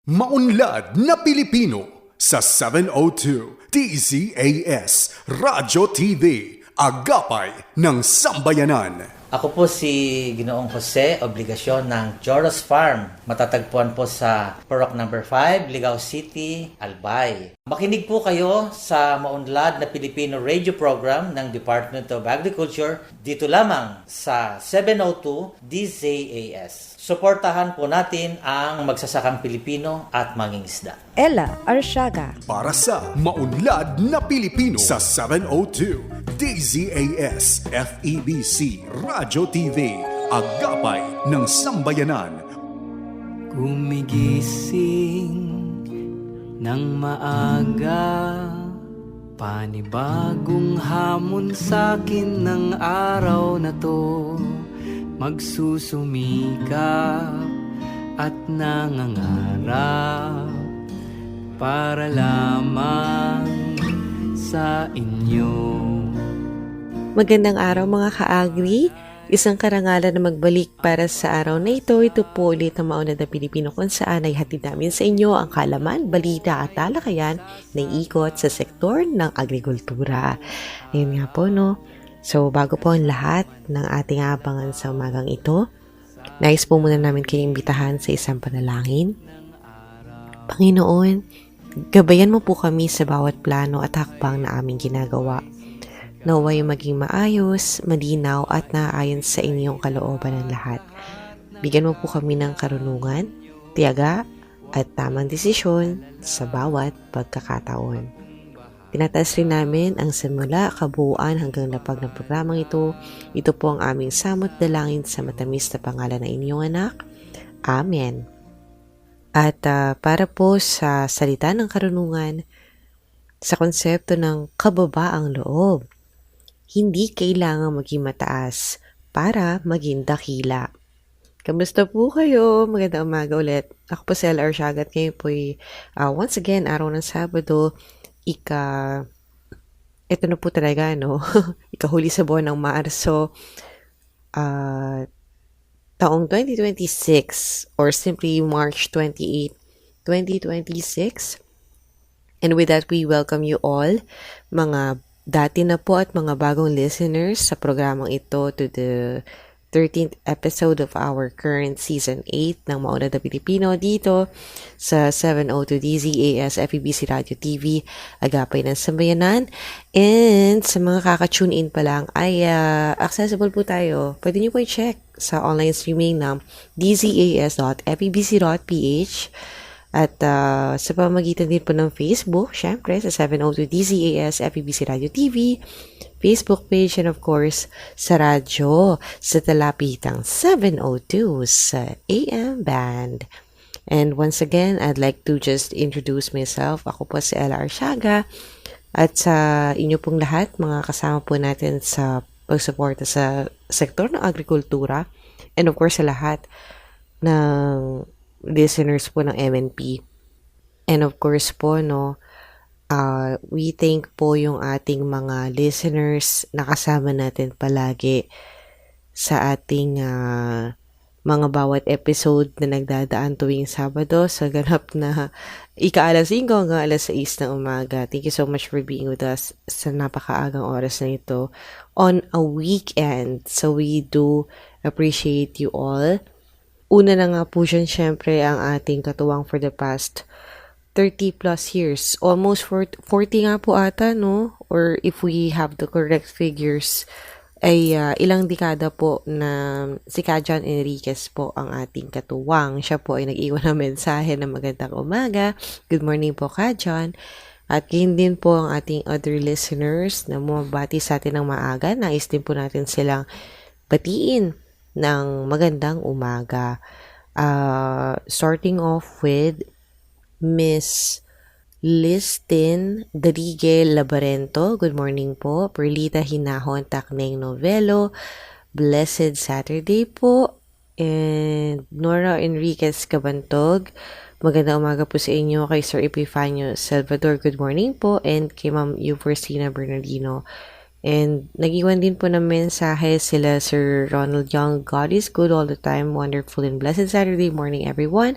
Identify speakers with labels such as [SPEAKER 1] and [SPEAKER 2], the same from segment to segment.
[SPEAKER 1] Maunlad na Pilipino sa 702 DZAS Radyo TV, Agapay ng Sambayanan.
[SPEAKER 2] Ako po si Ginoong Jose Obligasyon ng Joros Farm. Matatagpuan po sa Purok No. 5, Ligao City, Albay. Makinig po kayo sa Maunlad na Pilipino radio program ng Department of Agriculture dito lamang sa 702 DZAS. Suportahan po natin ang magsasakang Pilipino at mangingisda.
[SPEAKER 3] Ella Arsiaga.
[SPEAKER 1] Para sa Maunlad na Pilipino sa 702 DZAS FEBC Radyo TV, Agapay ng Sambayanan.
[SPEAKER 4] Gumigising ng maaga, panibagong hamon sa'kin ng araw na to. Magsusumikap at nangangarap para lamang sa inyo.
[SPEAKER 3] Magandang araw mga ka-agri. Isang karangalan na magbalik para sa araw na ito. Ito po ulit ang Maunlad na Pilipino kung saan ay hatid namin sa inyo ang kalaman, balita at talakayan na ikot sa sektor ng agrikultura. Ayun nga po no. So bago po ang lahat ng ating abangan sa umagang ito, nais po muna namin kayong imbitahan sa isang panalangin. Panginoon, gabayan mo po kami sa bawat plano at hakbang na aming ginagawa. Naway maging maayos, malinaw at naaayon sa inyong kalooban ng lahat. Bigyan mo po kami ng karunungan, tiyaga at tamang desisyon sa bawat pagkakataon. Tinataas rin namin ang simula, kabuuan hanggang lapag ng programang ito. Ito po ang aming samot dalangin sa matamis na pangalan ng inyong anak. Amen. At para po sa salita ng karunungan, sa konsepto ng kababaang loob, hindi kailangan maging mataas para maging dakila. Kamusta po kayo? Magandang umaga ulit. Ako po si Ella Arsiaga at ngayon po once again, araw ng Sabado, ito na po talaga, no? Ikahuli sa buwan ng Marso, taong 2026 or simply March 28, 2026. And with that, we welcome you all, mga dati na po at mga bagong listeners sa programang ito to the 13th episode of our current Season 8 ng Maunlad na Pilipino dito sa 702 DZAS FEBC Radio TV, Agapay ng Sambayanan. And sa mga kaka-tune in pa lang ay accessible po tayo. Pwede nyo po i-check sa online streaming ng dzas.febc.ph at sa pamamagitan din po ng Facebook, syempre sa 702 DZAS FEBC Radio TV, Facebook page, and of course, sa radyo, sa talapitang 702 sa AM band. And once again, I'd like to just introduce myself. Ako po si Ella Arsiaga. At sa inyo pong lahat, mga kasama po natin sa pagsuporta sa sektor ng agrikultura. And of course, sa lahat ng listeners po ng MNP. And of course po, no, we thank po yung ating mga listeners na kasama natin palagi sa ating mga bawat episode na nagdadaan tuwing Sabado sa ganap na ika-alas 5 hanggang alas 6 ng umaga. Thank you so much for being with us sa napakaagang oras na ito on a weekend. So we do appreciate you all. Una na nga po dyan, syempre, ang ating katuwang for the past 30 plus years. Almost 40 nga po ata, no? Or if we have the correct figures, ay ilang dekada po na si Kajan Enriquez po ang ating katuwang. Siya po ay nag-iwan ng mensahe na magandang umaga. Good morning po, Kajan. At gayon din po ang ating other listeners na bumabati sa atin ng maaga. Nais din po natin silang batiin ng magandang umaga. Starting off with Miss Listin Dadige Labarento. Good morning po. Perlita Hinahon Takneng Novelo. Blessed Saturday po. And Nora Enriquez Cabantog. Magandang umaga po sa inyo. Kay Sir Epifanio Salvador. Good morning po. And kay Ma'am Euforsina Bernardino. And nag-iwan din po ng mensahe sila Sir Ronald Young. God is good all the time. Wonderful and blessed Saturday morning, everyone.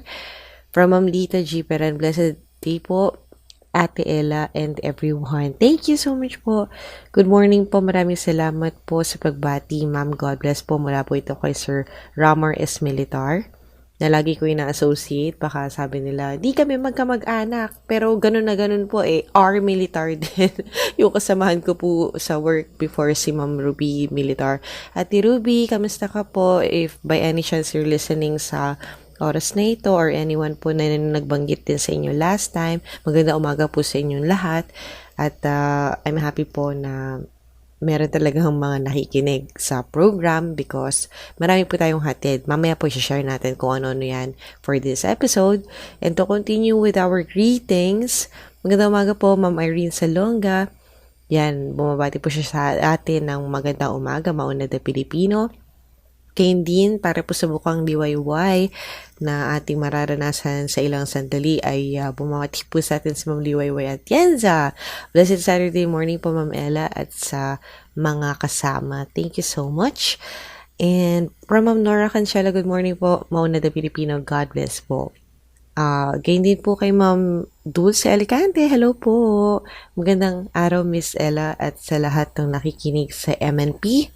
[SPEAKER 3] From Ma'am Lita G. Peran, blessed day po, Ate Ella and everyone. Thank you so much po. Good morning po. Maraming salamat po sa pagbati. Ma'am, God bless po. Mula po ito kay Sir Ramar S. Militar, na lagi ko ina-associate. Baka sabi nila, di kami magkamag-anak. Pero ganun na ganun po R. Militar din. Yung kasamahan ko po sa work before si Ma'am Ruby Militar. Ate Ruby, kamusta ka po? If by any chance you're listening sa oras na ito or anyone po na nagbanggit din sa inyo last time, maganda umaga po sa inyong lahat. At I'm happy po na meron talagang mga nakikinig sa program because marami po tayong hatid. Mamaya po i-share natin kung ano-ano yan for this episode. And to continue with our greetings, magandang umaga po, Ma'am Irene Salonga. Yan, bumabati po siya sa atin ng magandang umaga, Mauna de Pilipino. Kain din, para po sa bukang DIY na ating mararanasan sa ilang sandali ay bumabati po sa atin si Ma'am Liwayway Atienza. Blessed Saturday morning po, Ma'am Ella, at sa mga kasama. Thank you so much. And from Ma'am Nora Cancela, good morning po, Mauna de Pilipino, God bless po. Gain din po kay Ma'am Dulce Alicante, hello po. Magandang araw, Miss Ella, at sa lahat ng nakikinig sa MNP.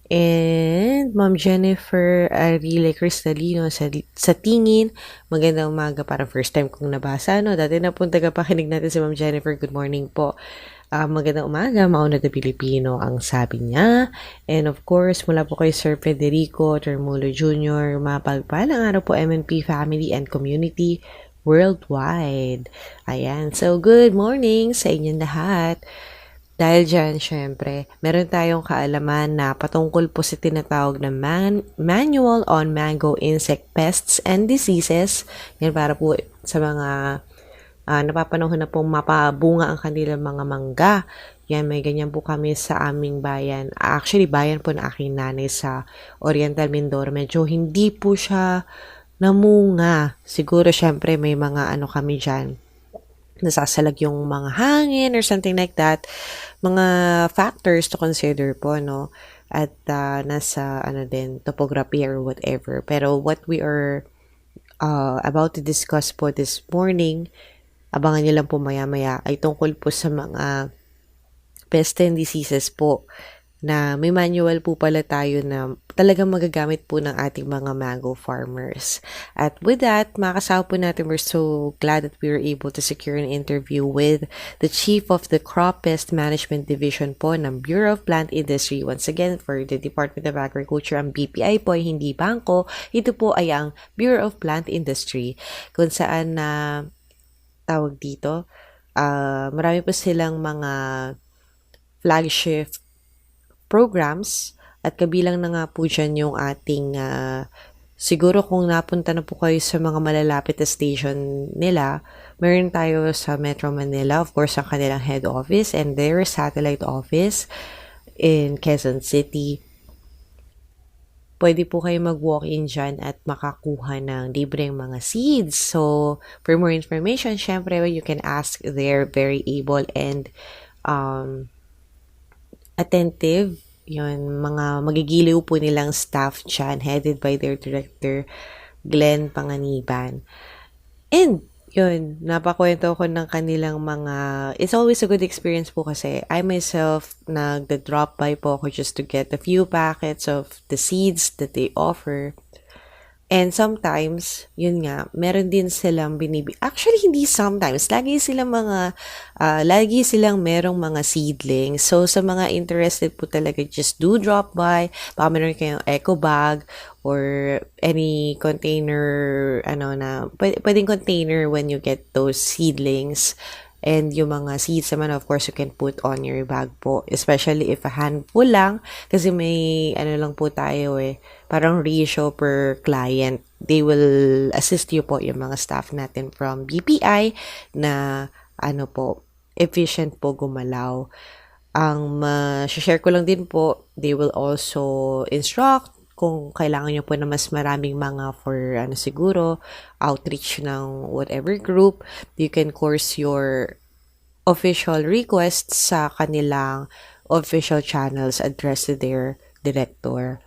[SPEAKER 3] And Ma'am Jennifer Arile Cristalino sa tingin, magandang umaga, para first time kong nabasa, no? Dati na po tagapakinig natin si Ma'am Jennifer, good morning po. Magandang umaga, Mauna de Pilipino ang sabi niya. And of course, mula po kay Sir Federico Termulo Jr., mapagpalang araw po MNP family and community worldwide. Ayan, so good morning sa inyong lahat. Dahil dyan, syempre, meron tayong kaalaman na patungkol po sa tinatawag na Manual on Mango Insect Pests and Diseases. Yan para po sa mga napapanahon na pong mapabunga ang kanilang mga mangga. Yan, may ganyan po kami sa aming bayan. Actually, bayan po na aking nanay sa Oriental Mindoro. Medyo hindi po siya namunga. Siguro, syempre, may mga kami dyan. Nasasalag yung mga hangin or something like that. Mga factors to consider po, no? At nasa din, topography or whatever. Pero what we are about to discuss po this morning, abangan nyo lang po maya-maya, ay tungkol po sa mga pest and diseases po, na may manual po pala tayo na talagang magagamit po ng ating mga mango farmers. At with that, makakasama po natin, we're so glad that we were able to secure an interview with the Chief of the Crop Pest Management Division po ng Bureau of Plant Industry. Once again, for the Department of Agriculture, ang BPI po ay hindi bangko. Ito po ay ang Bureau of Plant Industry, kung saan na tawag dito, marami po silang mga flagship programs, at kabilang na nga po dyan yung ating siguro kung napunta na po kayo sa mga malalapit na station nila, meron tayo sa Metro Manila, of course, ang kanilang head office and their satellite office in Quezon City. Pwede po kayo mag-walk-in dyan at makakuha ng libreng mga seeds. So, for more information, syempre, you can ask. They're very able and attentive. Yun, mga magigiliw po nilang staff dyan, headed by their director, Glenn Panganiban. And, yun, napakwento ko ng kanilang mga, it's always a good experience po kasi I myself, nagda-drop by po ako just to get a few packets of the seeds that they offer. And sometimes, yun nga, meron din silang actually, hindi sometimes. Lagi silang merong mga seedlings. So, sa mga interested po talaga, just do drop by. Baka meron kayong eco bag or any container, pwedeng container when you get those seedlings. And yung mga seeds naman, of course, you can put on your bag po. Especially if a handful lang. Kasi may, lang po tayo parang ratio per client. They will assist you po, yung mga staff natin from BPI na, efficient po gumalaw. Ang share ko lang din po, they will also instruct kung kailangan nyo po na mas maraming mga for siguro outreach ng whatever group. You can course your official requests sa kanilang official channels addressed to their director.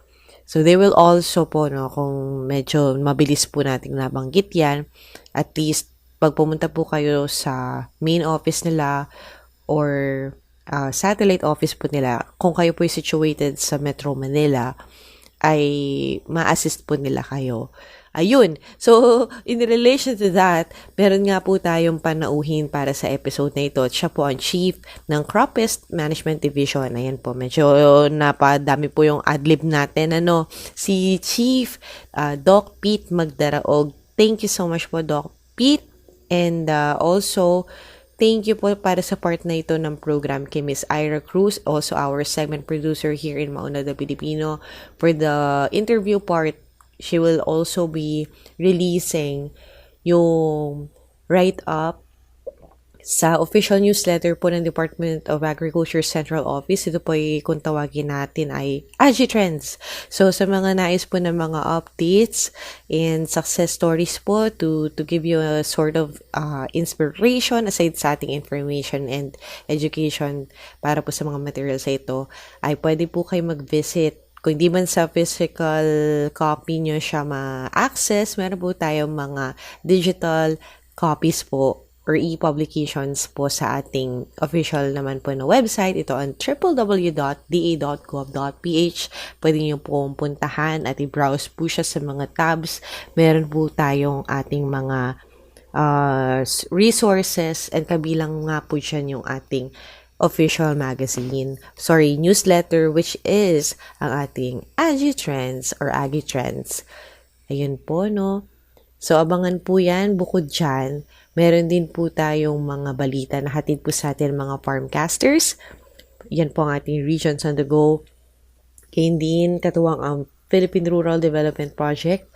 [SPEAKER 3] So, they will also po, no, kung medyo mabilis po nating nabanggit yan, at least, pag pumunta po kayo sa main office nila or satellite office po nila, kung kayo po situated sa Metro Manila, ay ma-assist po nila kayo. Ayun. So, in relation to that, meron nga po tayong panauhin para sa episode na ito. Siya po ang Chief ng Cropest Management Division. Ayan po, medyo napadami po yung adlib natin. Si Chief Doc Pete Magdaraog. Thank you so much po, Doc Pete. And also, thank you po para sa part na ito ng program kay Miss Ira Cruz, also our segment producer here in Maunlad na Pilipino. For the interview part, she will also be releasing yung write-up sa official newsletter po ng Department of Agriculture Central Office. Ito po ay, kung tawagin natin, ay AgriTrends. So, sa mga nais po ng mga updates and success stories po to give you a sort of inspiration aside sa ating information and education para po sa mga materials sa ito, ay pwede po kayo mag-visit. Kung di man sa physical copy nyo siya ma-access, meron po tayong mga digital copies po or e-publications po sa ating official naman po na website. Ito ang www.da.gov.ph. Pwede nyo po puntahan at i-browse po siya sa mga tabs. Meron po tayong ating mga resources and kabilang nga po dyan yung ating official newsletter, which is ang ating AgriTrends or AgriTrends. Ayun po, no? So, abangan po yan. Bukod dyan, meron din po tayong mga balita na hatid po sa atin mga farmcasters. Yan po ang ating Regions on the Go. Kain din, katuwang ang Philippine Rural Development Project,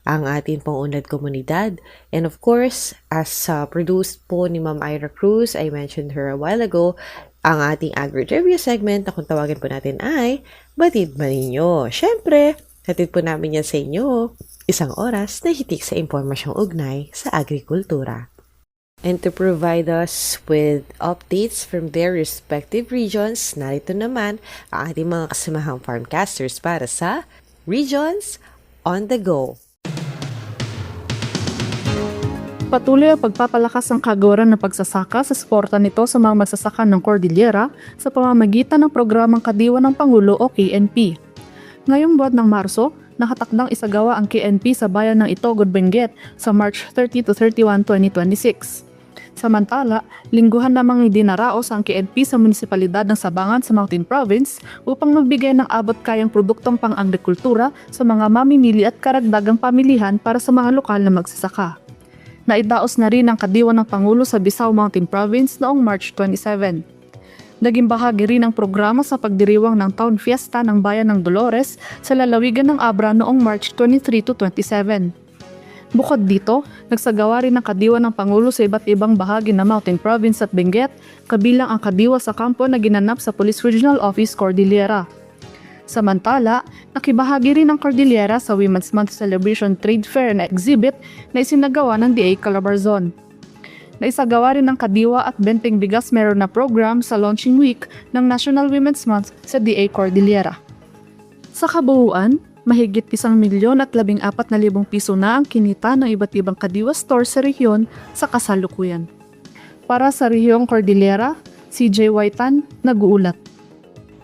[SPEAKER 3] ang ating pong unlad komunidad. And of course, as produced po ni Ma'am Ira Cruz, I mentioned her a while ago, ang ating agri-trivia segment na kung tawagin po natin ay Batid Ba Ninyo? Siyempre, hatid po namin yan sa inyo. Isang oras na hitik sa impormasyong ugnay sa agrikultura. And to provide us with updates from their respective regions, narito naman ang ating mga kasamahang farmcasters para sa Regions on the Go.
[SPEAKER 5] Patuloy ang pagpapalakas ng kagawaran ng pagsasaka sa suporta nito sa mga magsasaka ng Cordillera sa pamamagitan ng programang Kadiwa ng Pangulo o KNP. Ngayong buwan ng Marso, nakatakdang isagawa ang KNP sa bayan ng Itogod, Benguet sa March 30 to 31, 2026. Samantala, lingguhan namang idinaraos ang KNP sa munisipalidad ng Sabangan sa Mountain Province upang magbigay ng abot kayang produktong pang-agrikultura sa mga mamimili at karagdagang pamilihan para sa mga lokal na magsasaka. Naidaos na rin ang Kadiwa ng Pangulo sa Bisao Mountain Province noong March 27. Naging bahagi rin ang programa sa pagdiriwang ng Town Fiesta ng Bayan ng Dolores sa lalawigan ng Abra noong March 23 to 27. Bukod dito, nagsagawa rin ang Kadiwa ng Pangulo sa iba't ibang bahagi ng Mountain Province at Benguet, kabilang ang Kadiwa sa kampo na ginanap sa Police Regional Office Cordillera. Samantala, nakibahagi rin ang Cordillera sa Women's Month Celebration Trade Fair na exhibit na isinagawa ng DA Calabarzon. Naisagawa rin ng Kadiwa at Benteng Bigas meron na program sa launching week ng National Women's Month sa DA Cordillera. Sa kabuuan, mahigit 1,014,000 piso na ang kinita ng iba't ibang Kadiwa store sa rehiyon sa kasalukuyan. Para sa rehiyong Cordillera, CJ Waitan, nag-uulat.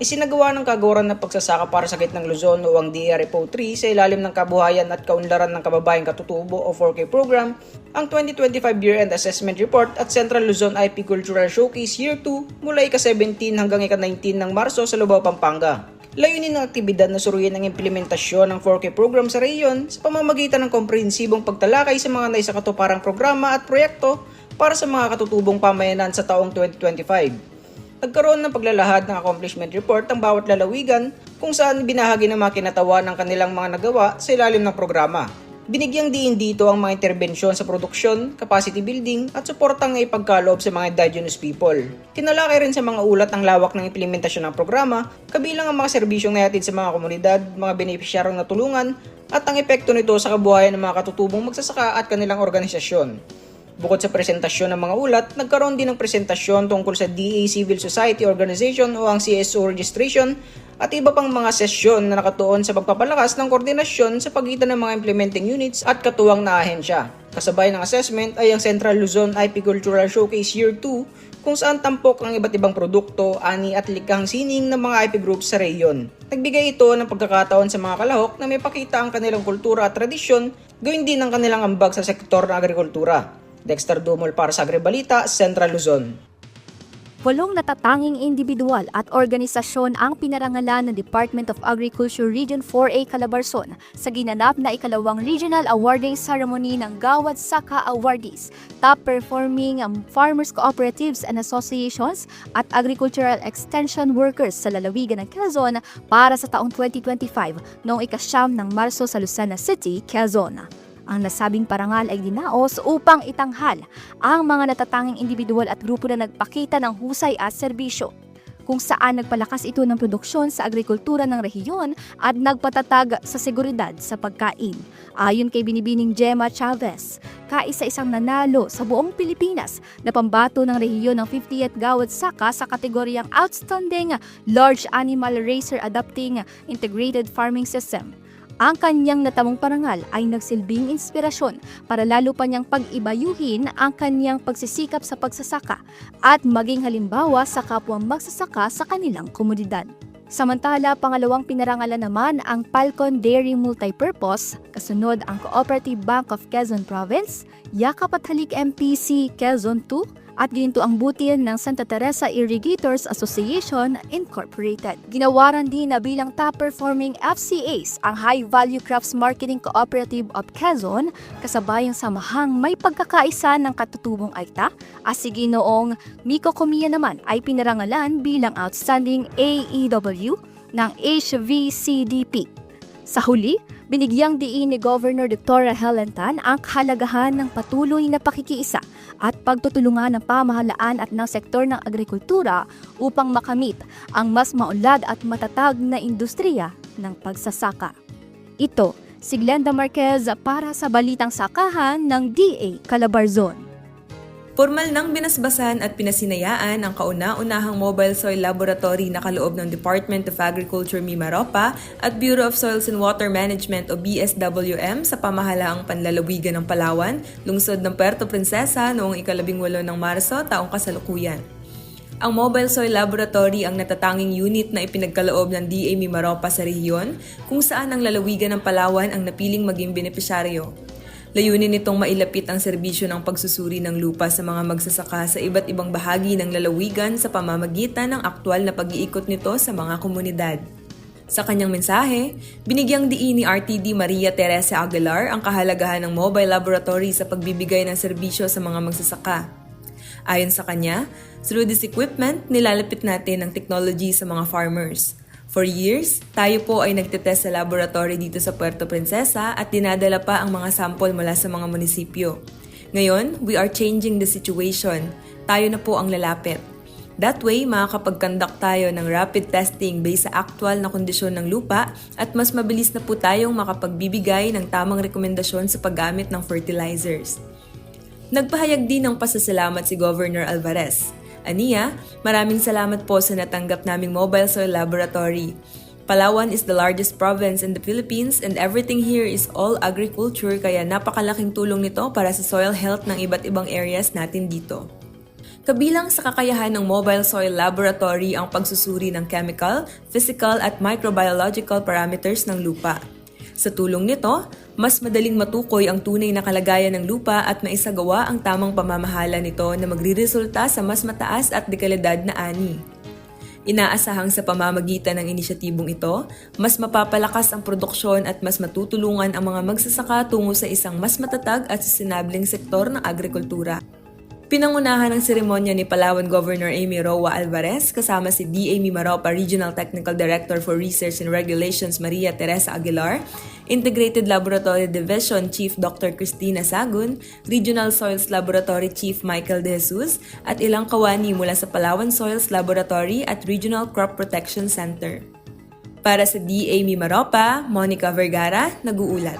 [SPEAKER 6] Isinagawa ng kagawaran ng pagsasaka para sa gitnang Luzon o ang DRFO 3 sa ilalim ng Kabuhayan at Kaunlaran ng Kababayang Katutubo o 4K program, ang 2025 Year-End Assessment Report at Central Luzon IP Cultural Showcase Year 2 mula ika-17 hanggang ika-19 ng Marso sa Lubao, Pampanga. Layunin ng aktibidad na suruyin ang implementasyon ng 4K program sa rehiyon sa pamamagitan ng komprehensibong pagtalakay sa mga naisakatuparang programa at proyekto para sa mga katutubong pamayanan sa taong 2025. Nagkaroon ng paglalahad ng accomplishment report ang bawat lalawigan kung saan binahagi ng mga kinatawa ng kanilang mga nagawa sa ilalim ng programa. Binigyang diin dito ang mga interbensyon sa produksyon, capacity building at suportang ipagkaloob sa mga indigenous people. Tinalakay rin sa mga ulat ang lawak ng implementasyon ng programa, kabilang ang mga serbisyong naihatid sa mga komunidad, mga benepisyaryong natulungan at ang epekto nito sa kabuhayan ng mga katutubong magsasaka at kanilang organisasyon. Bukod sa presentasyon ng mga ulat, nagkaroon din ng presentasyon tungkol sa DA Civil Society Organization o ang CSO registration at iba pang mga sesyon na nakatuon sa pagpapalakas ng koordinasyon sa pagitan ng mga implementing units at katuwang na ahensya. Kasabay ng assessment ay ang Central Luzon IP Cultural Showcase Year 2 kung saan tampok ang iba't ibang produkto, ani at likhang sining ng mga IP groups sa rehiyon. Nagbigay ito ng pagkakataon sa mga kalahok na may pakita ang kanilang kultura at tradisyon, gawin din ang kanilang ambag sa sektor ng agrikultura. Dexter Dumol para sa Agribalita, Central Luzon.
[SPEAKER 7] 8 natatanging individual at organisasyon ang pinarangalan ng Department of Agriculture Region 4A Calabarzon sa ginanap na ikalawang Regional Awarding Ceremony ng Gawad Saka Awardees, Top Performing Farmers Cooperatives and Associations at Agricultural Extension Workers sa lalawigan ng Quezon para sa taong 2025 noong 9 ng Marso sa Lucena City, Quezon. Ang nasabing parangal ay dinaos upang itanghal ang mga natatanging individual at grupo na nagpakita ng husay at serbisyo, kung saan nagpalakas ito ng produksyon sa agrikultura ng rehiyon at nagpatatag sa seguridad sa pagkain. Ayon kay Binibining Gemma Chavez, kaisa-isang nanalo sa buong Pilipinas na pambato ng rehiyon ng 50th Gawad Saka sa kategoryang Outstanding Large Animal Racer Adapting Integrated Farming System. Ang kanyang natamong parangal ay nagsilbing inspirasyon para lalo pa niyang pag-ibayuhin ang kanyang pagsisikap sa pagsasaka at maging halimbawa sa kapwa magsasaka sa kanilang komunidad. Samantala, pangalawang pinarangalan naman ang Palcon Dairy Multipurpose, kasunod ang Cooperative Bank of Quezon Province, Yakap at Halik MPC Quezon 2, at ginto ang butil ng Santa Teresa Irrigators Association Incorporated. Ginawaran din na bilang top-performing FCAs ang High Value Crops Marketing Cooperative of Quezon, kasabayang samahang may pagkakaisa ng katutubong Aita, at si Ginoong Miko Comia naman ay pinarangalan bilang Outstanding AEW ng HVCDP. Sa huli, binigyang diin ni Governor Dr. Helen Tan ang kahalagahan ng patuloy na pakikiisa at pagtutulungan ng pamahalaan at ng sektor ng agrikultura upang makamit ang mas maunlad at matatag na industriya ng pagsasaka. Ito, si Glenda Marquez para sa Balitang Sakahan ng DA Calabarzon.
[SPEAKER 8] Formal nang binasbasan at pinasinayaan ang kauna-unahang Mobile Soil Laboratory na kaloob ng Department of Agriculture Mimaropa at Bureau of Soils and Water Management o BSWM sa pamahalaang panlalawigan ng Palawan, lungsod ng Puerto Princesa noong 18 ng Marso taong kasalukuyan. Ang Mobile Soil Laboratory ang natatanging unit na ipinagkaloob ng DA Mimaropa sa rehiyon kung saan ang lalawigan ng Palawan ang napiling maging benepisyaryo. Layunin nitong mailapit ang serbisyo ng pagsusuri ng lupa sa mga magsasaka sa iba't ibang bahagi ng lalawigan sa pamamagitan ng aktwal na pag-iikot nito sa mga komunidad. Sa kanyang mensahe, binigyang diin ni RTD Maria Teresa Aguilar ang kahalagahan ng mobile laboratory sa pagbibigay ng serbisyo sa mga magsasaka. Ayon sa kanya, through this equipment, nilalapit natin ang technology sa mga farmers. For years, tayo po ay nagtetest sa laboratory dito sa Puerto Princesa at dinadala pa ang mga sample mula sa mga munisipyo. Ngayon, we are changing the situation. Tayo na po ang lalapit. That way, makakapag-conduct tayo ng rapid testing based sa actual na kondisyon ng lupa at mas mabilis na po tayong makapagbibigay ng tamang rekomendasyon sa paggamit ng fertilizers. Nagpahayag din ng pasasalamat si Governor Alvarez. Aniya, maraming salamat po sa natanggap naming Mobile Soil Laboratory. Palawan is the largest province in the Philippines and everything here is all agriculture kaya napakalaking tulong nito para sa soil health ng iba't ibang areas natin dito. Kabilang sa kakayahan ng Mobile Soil Laboratory ang pagsusuri ng chemical, physical at microbiological parameters ng lupa. Sa tulong nito, mas madaling matukoy ang tunay na kalagayan ng lupa at maisagawa ang tamang pamamahala nito na magriresulta sa mas mataas at dekalidad na ani. Inaasahang sa pamamagitan ng inisyatibong ito, mas mapapalakas ang produksyon at mas matutulungan ang mga magsasaka tungo sa isang mas matatag at sustainabling sektor ng agrikultura. Pinangunahan ng seremonya ni Palawan Governor Amy Roa Alvarez kasama si DA Mimaropa Regional Technical Director for Research and Regulations Maria Teresa Aguilar, Integrated Laboratory Division Chief Dr. Cristina Sagun, Regional Soils Laboratory Chief Michael De Jesus, at ilang kawani mula sa Palawan Soils Laboratory at Regional Crop Protection Center. Para sa DA Mimaropa, Monica Vergara, nag-uulat.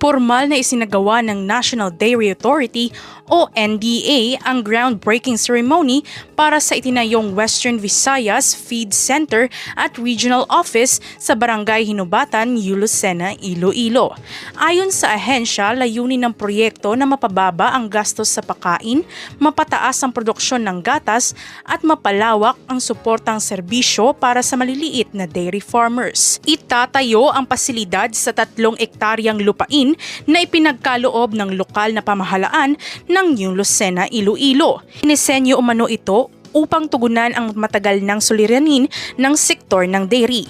[SPEAKER 9] Pormal na isinagawa ng National Dairy Authority o NDA ang groundbreaking ceremony para sa itinayong Western Visayas Feed Center at Regional Office sa Barangay Hinubatan, Lucena, Iloilo. Ayon sa ahensya, layunin ng proyekto na mapababa ang gastos sa pagkain, mapataas ang produksyon ng gatas at mapalawak ang suportang serbisyo para sa maliliit na dairy farmers. Itatayo ang pasilidad sa 3 ektaryang lupain na ipinagkaloob ng lokal na pamahalaan ng New Lucena, Iloilo. Inisenyo umano ito upang tugunan ang matagal ng suliranin ng sektor ng dairy,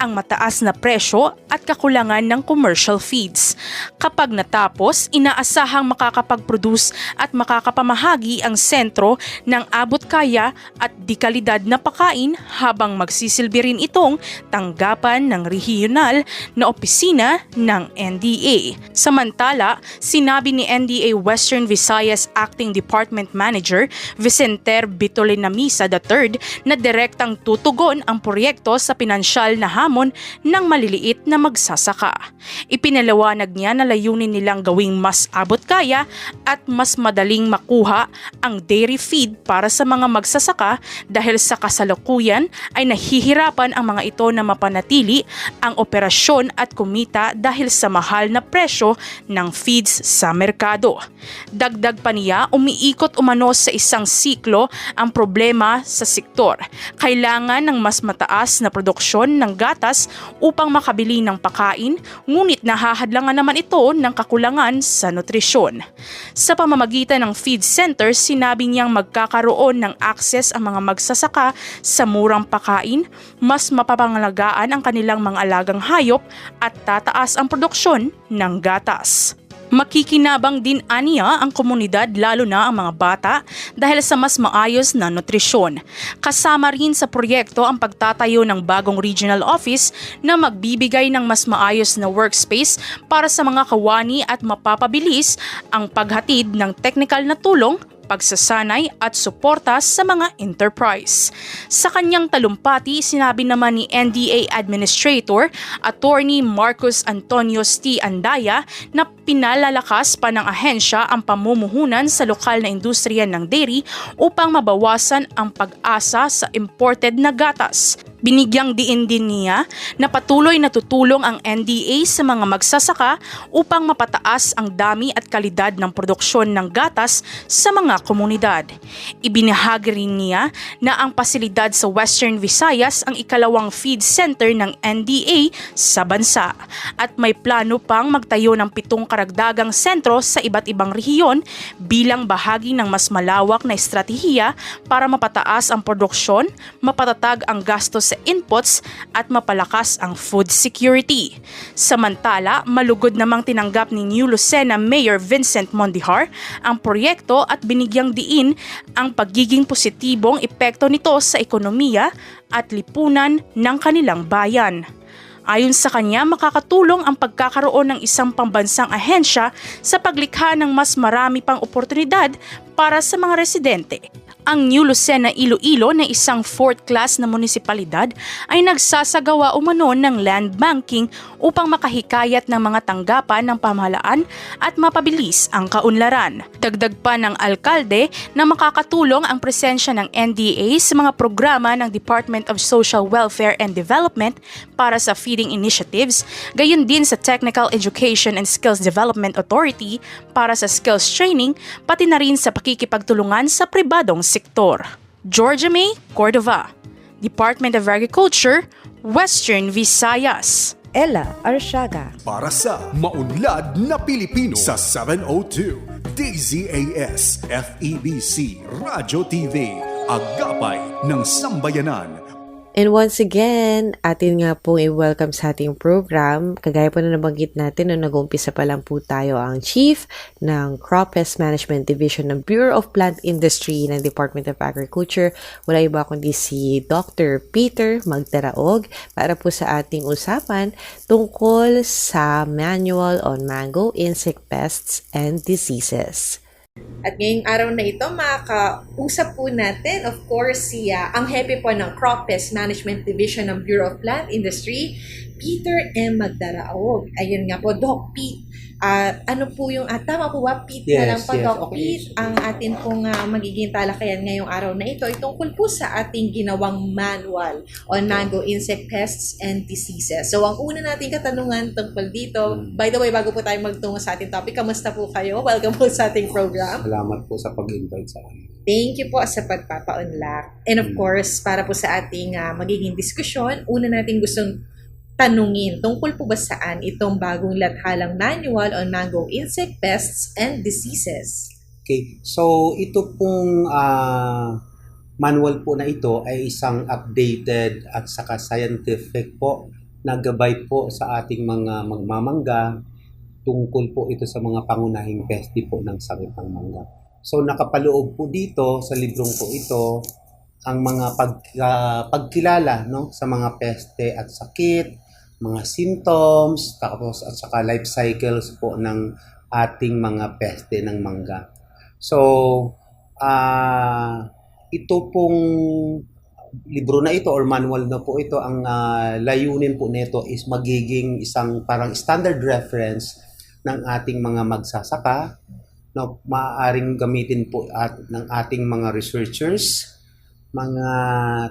[SPEAKER 9] ang mataas na presyo at kakulangan ng commercial feeds. Kapag natapos, inaasahang makakapag-produce at makakapamahagi ang sentro ng abot-kaya at dikalidad na pagkain habang magsisilbi rin itong tanggapan ng regional na opisina ng NDA. Samantala, sinabi ni NDA Western Visayas Acting Department Manager Vicenter Bitolinamisa III na direktang tutugon ang proyekto sa pinansyal na hamon ng maliliit na magsasaka. Ipinaliwanag niya na layunin nilang gawing mas abot-kaya at mas madaling makuha ang dairy feed para sa mga magsasaka dahil sa kasalukuyan ay nahihirapan ang mga ito na mapanatili ang operasyon at kumita dahil sa mahal na presyo ng feeds sa merkado. Dagdag pa niya, umiikot umano sa isang siklo ang problema sa sektor. Kailangan ng mas mataas na produksyon ng gatas upang makabili ng pagkain, ngunit nahahadlangan naman ito ng kakulangan sa nutrisyon. Sa pamamagitan ng feed center, sinabi niyang magkakaroon ng access ang mga magsasaka sa murang pagkain, mas mapapangalagaan ang kanilang mga alagang hayop at tataas ang produksyon ng gatas. Makikinabang din aniya ang komunidad lalo na ang mga bata dahil sa mas maayos na nutrisyon. Kasama rin sa proyekto ang pagtatayo ng bagong regional office na magbibigay ng mas maayos na workspace para sa mga kawani at mapapabilis ang paghatid ng technical na tulong, pagsasanay at suporta sa mga enterprise. Sa kanyang talumpati, sinabi naman ni NDA Administrator Attorney Marcos Antonio T. Andaya na pinalalakas pa ng ahensya ang pamumuhunan sa lokal na industriya ng dairy upang mabawasan ang pag-asa sa imported na gatas. Binigyang diin din niya na patuloy na tutulong ang NDA sa mga magsasaka upang mapataas ang dami at kalidad ng produksyon ng gatas sa mga komunidad. Ibinahagi rin niya na ang pasilidad sa Western Visayas ang ikalawang feed center ng NDA sa bansa at may plano pang magtayo ng 7 karagdagang sentro sa iba't ibang rehiyon bilang bahagi ng mas malawak na estratehiya para mapataas ang produksyon, mapatatag ang gastos sa inputs at mapalakas ang food security. Samantala, malugod namang tinanggap ni New Lucena Mayor Vincent Mondihar ang proyekto at binigyang diin ang pagiging positibong epekto nito sa ekonomiya at lipunan ng kanilang bayan. Ayon sa kanya, makakatulong ang pagkakaroon ng isang pambansang ahensya sa paglikha ng mas marami pang oportunidad para sa mga residente. Ang New Lucena, Iloilo na isang 4th class na munisipalidad ay nagsasagawa umano ng land banking upang makahikayat ng mga tanggapan ng pamahalaan at mapabilis ang kaunlaran. Dagdag pa ng alkalde na makakatulong ang presensya ng NDA sa mga programa ng Department of Social Welfare and Development para sa feeding initiatives, gayon din sa Technical Education and Skills Development Authority para sa skills training, pati na rin sa pakikipagtulungan sa pribadong sektor. Georgia May Cordova, Department of Agriculture, Western Visayas.
[SPEAKER 3] Ella Arsiaga.
[SPEAKER 1] Para sa Maunlad na Pilipino sa 702 DZAS FEBC Radio TV, Agapay ng Sambayanan.
[SPEAKER 3] And once again, atin nga pong i-welcome sa ating program. Kagaya po na nabanggit natin, nung nag-umpisa pa lang po tayo, ang Chief ng Crop Pest Management Division ng Bureau of Plant Industry ng Department of Agriculture. Wala iba kundi si Dr. Peter Magdaraog para po sa ating usapan tungkol sa Manual on Mango Insect Pests and Diseases.
[SPEAKER 10] At ngayong araw na ito, makakausap po natin, of course, ang hepe po ng Crop Pest Management Division ng Bureau of Plant Industry, Peter M. Magdaraog. Ayun nga po, Doc Pete, Ano po yung, tama po ba, Pete,
[SPEAKER 11] Yes,
[SPEAKER 10] na lang
[SPEAKER 11] yes,
[SPEAKER 10] pag-Pete,
[SPEAKER 11] okay.
[SPEAKER 10] ang atin pong magiging talakayan ngayong araw na ito ay tungkol po sa ating ginawang manual on mango insect pests and diseases. So, ang una nating katanungan tungkol dito, by the way, bago po tayo magtungo sa ating topic, kamusta po kayo? Welcome po sa ating program.
[SPEAKER 11] Salamat po sa pag-invite sa akin.
[SPEAKER 10] Thank you po sa pagpapa-unlock. And of course, para po sa ating magiging diskusyon, una natin gustong tanungin tungkol po ba saan itong bagong lathalang manual on mango insect pests and diseases.
[SPEAKER 11] Okay, so ito pong manual po na ito ay isang updated at saka scientific po na gabay po sa ating mga magmamangga tungkol po ito sa mga pangunahing peste po ng sakit ng mangga. So nakapaloob po dito sa librong po ito ang mga pagkilala, no, sa mga peste at sakit, mga symptoms, tapos at saka life cycles po ng ating mga peste ng mangga. So ito pong libro na ito or manual na po ito, ang layunin po nito is magiging isang parang standard reference ng ating mga magsasaka, no, maaaring gamitin po ng ating mga researchers, mga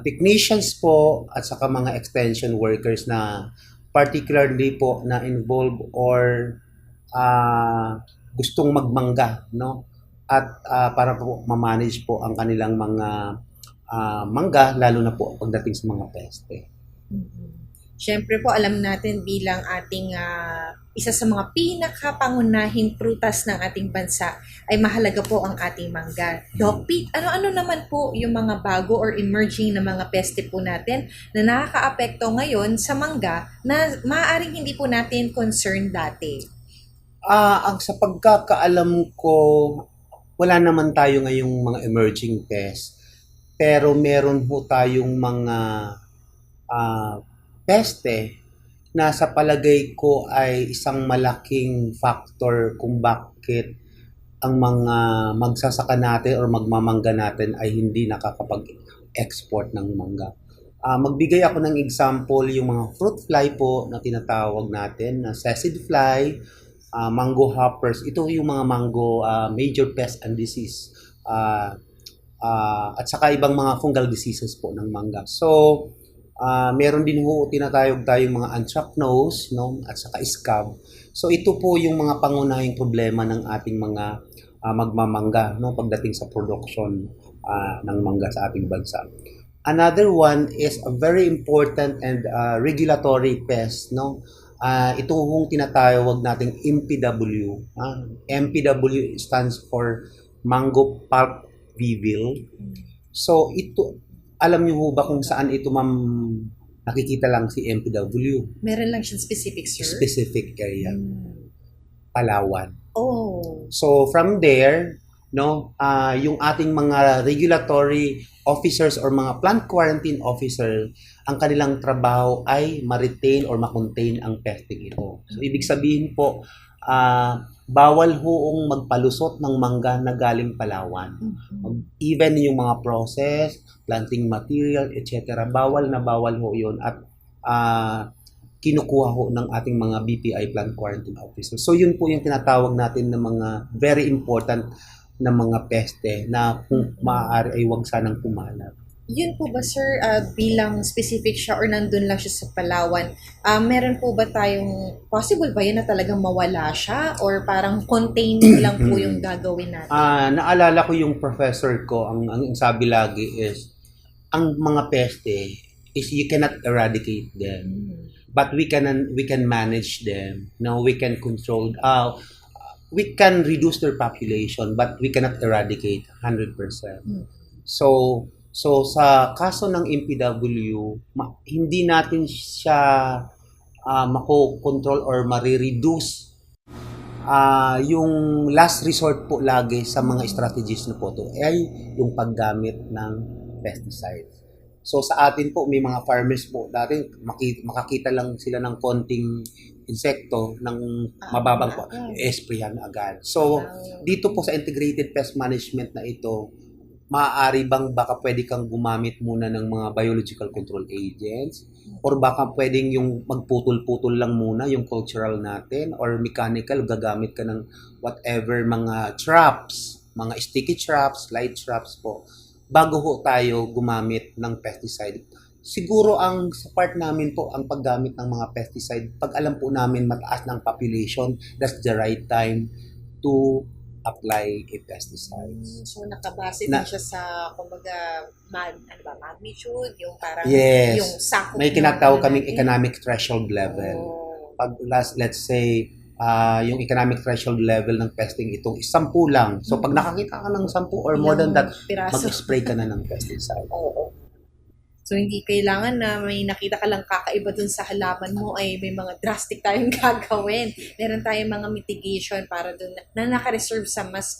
[SPEAKER 11] technicians po, at saka mga extension workers na particularly po na involved or gustong magmangga, no, at para po ma-manage po ang kanilang mga mangga, lalo na po pagdating sa mga peste.
[SPEAKER 10] Siyempre po, alam natin bilang ating isa sa mga pinakapangunahing prutas ng ating bansa ay mahalaga po ang ating mangga. Doc Pete, ano-ano naman po yung mga bago or emerging na mga peste po natin na nakakaapekto ngayon sa mangga na maaaring hindi po natin concerned dati?
[SPEAKER 11] Ang sa pagkakaalam ko, wala naman tayo ngayong mga emerging pests. Pero meron po tayong mga peste na sa palagay ko ay isang malaking factor kung bakit ang mga magsasaka natin or magmamangga natin ay hindi nakakapag-export ng mangga. Magbigay ako ng example, yung mga fruit fly po na tinatawag natin, na sesame fly, mango hoppers. Ito yung mga mango major pest and disease. At saka ibang mga fungal diseases po ng mangga. So, meron din ho tinatawag tayong mga anthracnose, no, at saka scab. So ito po yung mga pangunahing problema ng ating mga magmamangga, no, pagdating sa production ng mangga sa ating bansa. Another one is a very important and regulatory pest, no. Ito hong tinatawag nating MPW. MPW stands for Mango Pulp Weevil. So ito, alam niyo ho ba kung saan ito, ma'am, nakikita lang si MPW?
[SPEAKER 10] Meron lang siyang specific, sir?
[SPEAKER 11] Specific area. Palawan.
[SPEAKER 10] Oh.
[SPEAKER 11] So from there, no, yung ating mga regulatory officers or mga plant quarantine officer, ang kanilang trabaho ay ma-retain or ma-contain ang pesting ito. So ibig sabihin po, bawal hoong magpalusot ng mangga na galing Palawan. Even yung mga process, planting material, etc. Bawal na bawal ho yun at kinukuha ho ng ating mga BPI plant quarantine officers. So yun po yung tinatawag natin na mga very important na mga peste na kung maaari ay huwag sanang pumalat.
[SPEAKER 10] Yun po ba, sir, bilang specific siya or nandun lang siya sa Palawan, meron po ba tayong, possible ba yun na talagang mawala siya or parang contained lang po yung gagawin natin?
[SPEAKER 11] Naalala ko yung professor ko, ang sabi lagi is, ang mga peste is you cannot eradicate them, but we can manage them. No, we can control, we can reduce their population, but we cannot eradicate 100%. So sa kaso ng MPW, hindi natin siya mako-control or marireduce. Yung last resort po lagi sa mga strategies na po to ay yung paggamit ng pesticides. So sa atin po, may mga farmers po dati makakita lang sila ng konting insekto ng mababang po, sprayan agad. So dito po sa integrated pest management na ito, maaari bang baka pwede kang gumamit muna ng mga biological control agents? Or baka pwedeng yung magputol-putol lang muna yung cultural natin? Or mechanical, gagamit ka ng whatever mga traps, mga sticky traps, light traps po, bago ho tayo gumamit ng pesticide. Siguro ang sa part namin po, ang paggamit ng mga pesticide, pag alam po namin mataas ng population, that's the right time to apply a pesticide.
[SPEAKER 10] So nakabase din siya sa kumbaga magnitude, yung parang
[SPEAKER 11] Yes.
[SPEAKER 10] yung sakop.
[SPEAKER 11] May tinatawag kaming economic threshold level.
[SPEAKER 10] Oh.
[SPEAKER 11] Pag let's say yung economic threshold level ng pesting itong 10 lang. So pag nakakita ka ng 10 or more than that,
[SPEAKER 10] Piraso.
[SPEAKER 11] mag-spray ka na ng pesticide.
[SPEAKER 10] Oo. So, hindi kailangan na may nakita ka lang kakaiba dun sa halaman mo ay may mga drastic tayong gagawin. Meron tayong mga mitigation para dun na naka-reserve sa mas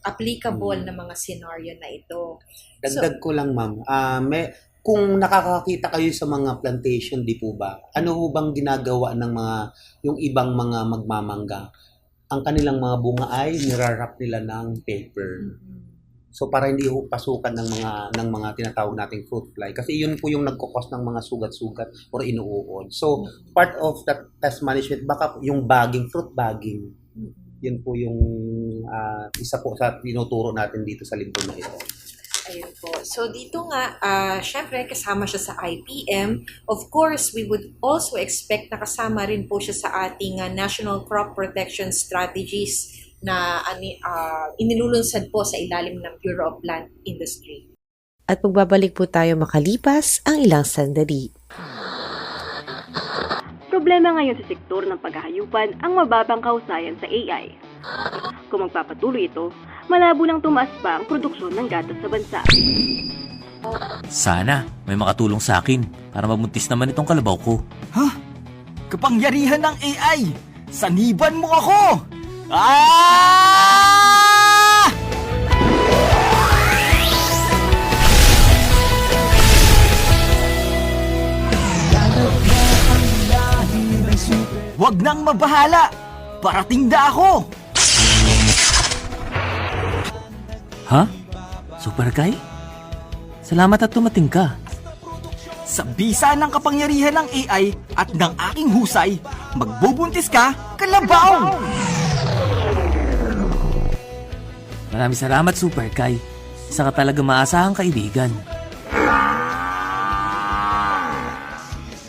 [SPEAKER 10] applicable na mga scenario na ito.
[SPEAKER 11] Dagdag ko lang, ma'am. Kung nakakakita kayo sa mga plantation, di po ba? Ano ho bang ginagawa ng yung ibang mga magmamangga? Ang kanilang mga bunga ay nirarap nila ng paper. So para hindi ho pasukan ng mga tinatawag nating fruit fly, kasi yun po yung nagko-cause ng mga sugat-sugat or inuuod. So part of that pest management, baka yung bagging, fruit bagging, yun po yung isa po sa tinuturo natin dito sa libro na ito.
[SPEAKER 10] Ayun po. So dito nga, syempre kasama siya sa IPM. Of course, we would also expect na kasama rin po siya sa ating National Crop Protection Strategies na inilulunsad po sa ilalim ng Bureau of Plant Industry.
[SPEAKER 3] At magbabalik po tayo makalipas ang ilang sandali.
[SPEAKER 12] Problema ngayon sa sektor ng paghahayupan ang mababang kahusayan sa AI. Kung magpapatuloy ito, malabo lang tumaas pa ang produksyon ng gatas sa bansa.
[SPEAKER 13] Sana may makatulong sa akin para mabuntis naman itong kalabaw ko.
[SPEAKER 14] Ha? Kapangyarihan ng AI! Saniban mo ako! Ah! Huwag nang mabahala! Parating na ako!
[SPEAKER 13] Ha? Super Guy? Salamat at tumating ka.
[SPEAKER 14] Sa bisa ng kapangyarihan ng AI at ng aking husay, magbubuntis ka, kalabaw!
[SPEAKER 13] Maraming salamat, Super Kai. Isa ka talaga maasahang kaibigan.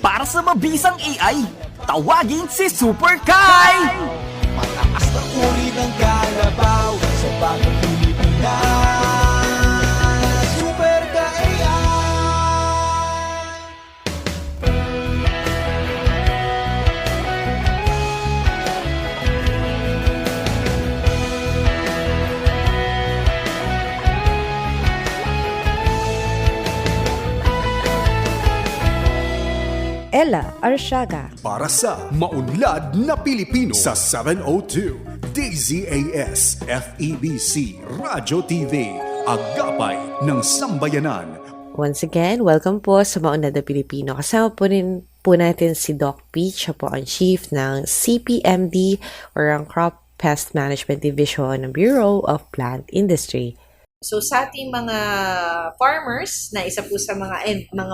[SPEAKER 14] Para sa mabisang AI, tawagin si Super Kai! Mataas na uri ng kalabaw sa bagong Pilipinas. Super Kai!
[SPEAKER 3] Ella Arsiaga.
[SPEAKER 1] Para sa Maunlad na Pilipino sa 702 DZAS FEBC Radyo TV, Agapay ng Sambayanan.
[SPEAKER 3] Once again, welcome po sa Maunlad na Pilipino. Kasama po rin po natin si Doc Pete. Siya po ang chief ng CPMD or ang Crop Pest Management Division ng Bureau of Plant Industry.
[SPEAKER 10] So sa ating mga farmers, na isa po sa mga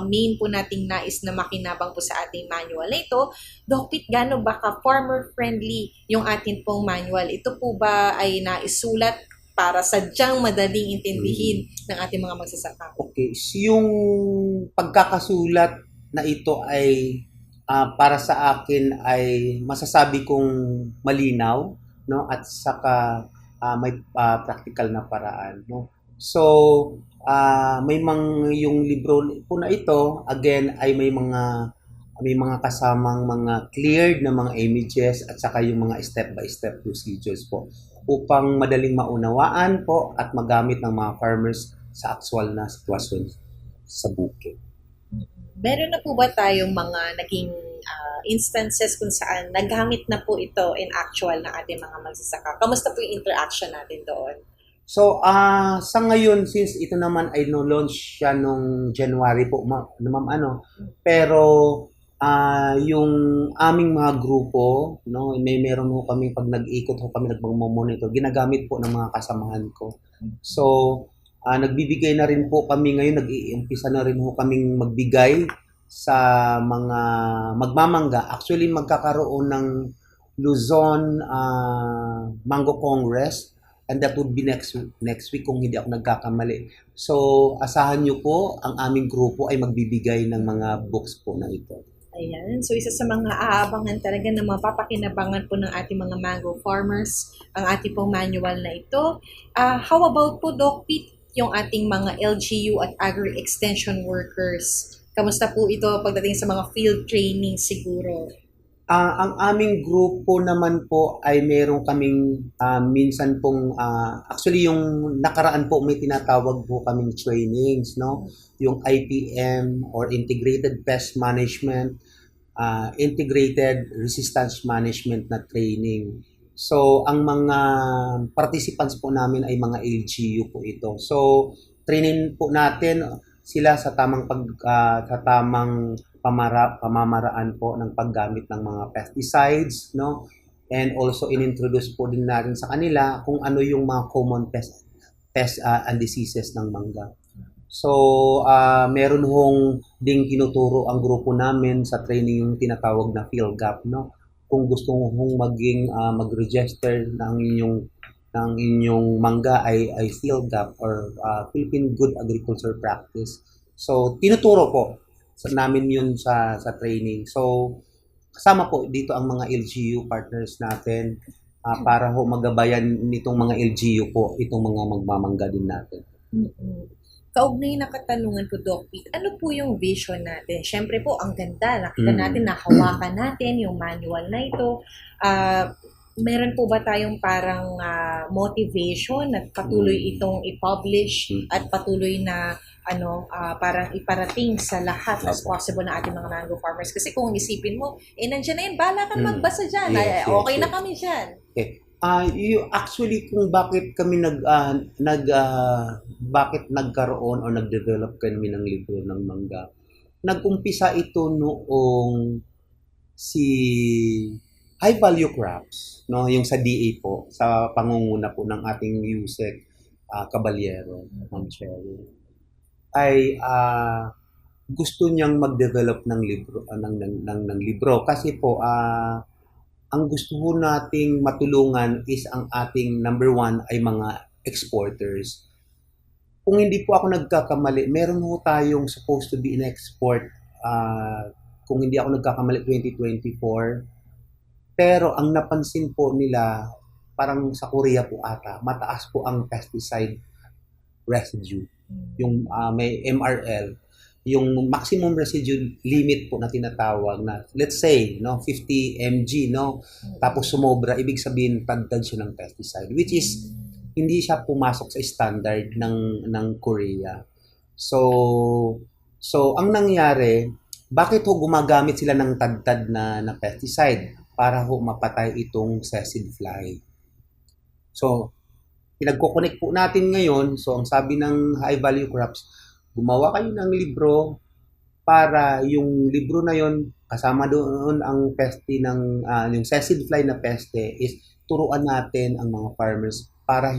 [SPEAKER 10] main po nating nais na makinabang po sa ating manual na ito, Doc Pete, gaano ba ka-farmer-friendly yung ating pong manual? Ito po ba ay naisulat para sadyang madaling intindihin ng ating mga magsasaka?
[SPEAKER 11] Okay, so yung pagkakasulat na ito ay para sa akin ay masasabi kong malinaw, no, at saka may practical na paraan, no. So yung libro po na ito, again, ay may mga kasamang mga cleared na mga images at saka yung mga step-by-step procedures po upang madaling maunawaan po at magamit ng mga farmers sa actual na sitwasyon sa bukid.
[SPEAKER 10] Meron na po ba tayong mga naging instances kung saan nagamit na po ito in actual ng ating mga magsasaka? Kamusta po yung interaction natin doon?
[SPEAKER 11] So, sa ngayon, since ito naman ay no-launch siya nung January po, pero yung aming mga grupo, no, meron ho kami, pag nag-ikot ho kami, nagmamonitor, ginagamit po ng mga kasamahan ko. So, Nagbibigay na rin po kami ngayon, nag-iimpisa na rin po kaming magbigay sa mga magmamangga. Actually, magkakaroon ng Luzon Mango Congress, and that would be next week kung hindi ako nagkakamali. So, asahan nyo po, ang aming grupo ay magbibigay ng mga books po na ito.
[SPEAKER 10] Ayan. So, isa sa mga aabangan talaga na mapapakinabangan po ng ating mga mango farmers, ang ating pong manual na ito. How about po, Doc Pete, yung ating mga LGU at agri-extension workers? Kamusta po ito pagdating sa mga field training siguro?
[SPEAKER 11] Ang aming grupo naman po ay meron kaming minsan pong, actually yung nakaraan po may tinatawag po kaming trainings, no? Yung IPM or Integrated Pest Management, Integrated Resistance Management na training. So, ang mga participants po namin ay mga LGU po ito. So, training po natin sila sa tamang pamamaraan po ng paggamit ng mga pesticides, no? And also inintroduce po din natin sa kanila kung ano yung mga common pest and diseases ng mangga. So, meron hong ding tinuturo ang grupo namin sa training yung tinatawag na PhilGap, no? Kung gusto mong mag-register ng inyong mangga ay PhilGap or Philippine Good Agriculture Practice. So, tinuturo po namin yun sa training. So, kasama po dito ang mga LGU partners natin para ho magabayan nitong mga LGU po, itong mga magmamangga din natin.
[SPEAKER 10] Kaugnay na katanungan ko, Doc Pete, ano po yung vision natin? Siyempre po, ang ganda. Nakita natin, nahawakan natin yung manual na ito. Meron po ba tayong parang motivation at patuloy itong i-publish at patuloy na parang iparating sa lahat as possible na ating mga mango farmers? Kasi kung isipin mo, nandiyan na yun, bahala ka na magbasa dyan. Okay na kami dyan.
[SPEAKER 11] Okay. Actually, kung bakit kami bakit nagkaroon o nag-develop kami ng libro ng mangga, nag-umpisa ito noong si High Value Crops, no, yung sa DA po, sa pangunguna po ng ating Yusek Caballero, Ma'am Cherry, ay gusto niyang mag-develop ng libro ng libro kasi po ang gusto ho nating matulungan is ang ating number one ay mga exporters. Kung hindi po ako nagkakamali, meron ho tayong supposed to be in export kung hindi ako nagkakamali 2024. Pero ang napansin po nila, parang sa Korea po ata, mataas po ang pesticide residue. Yung may MRL, yung maximum residue limit po na tinatawag na, let's say, no, 50 mg, no? Tapos sumobra, ibig sabihin tagtad siya ng pesticide, which is hindi siya pumasok sa standard ng Korea. So ang nangyari, bakit ho gumagamit sila ng tagtad na pesticide? Para ho mapatay itong sesid fly. So, pinagko-connect po natin ngayon. So, ang sabi ng High Value Crops, gumawa kayo ng libro para yung libro na yon kasama doon ang peste ng yung sesid fly na peste is turuan natin ang mga farmers para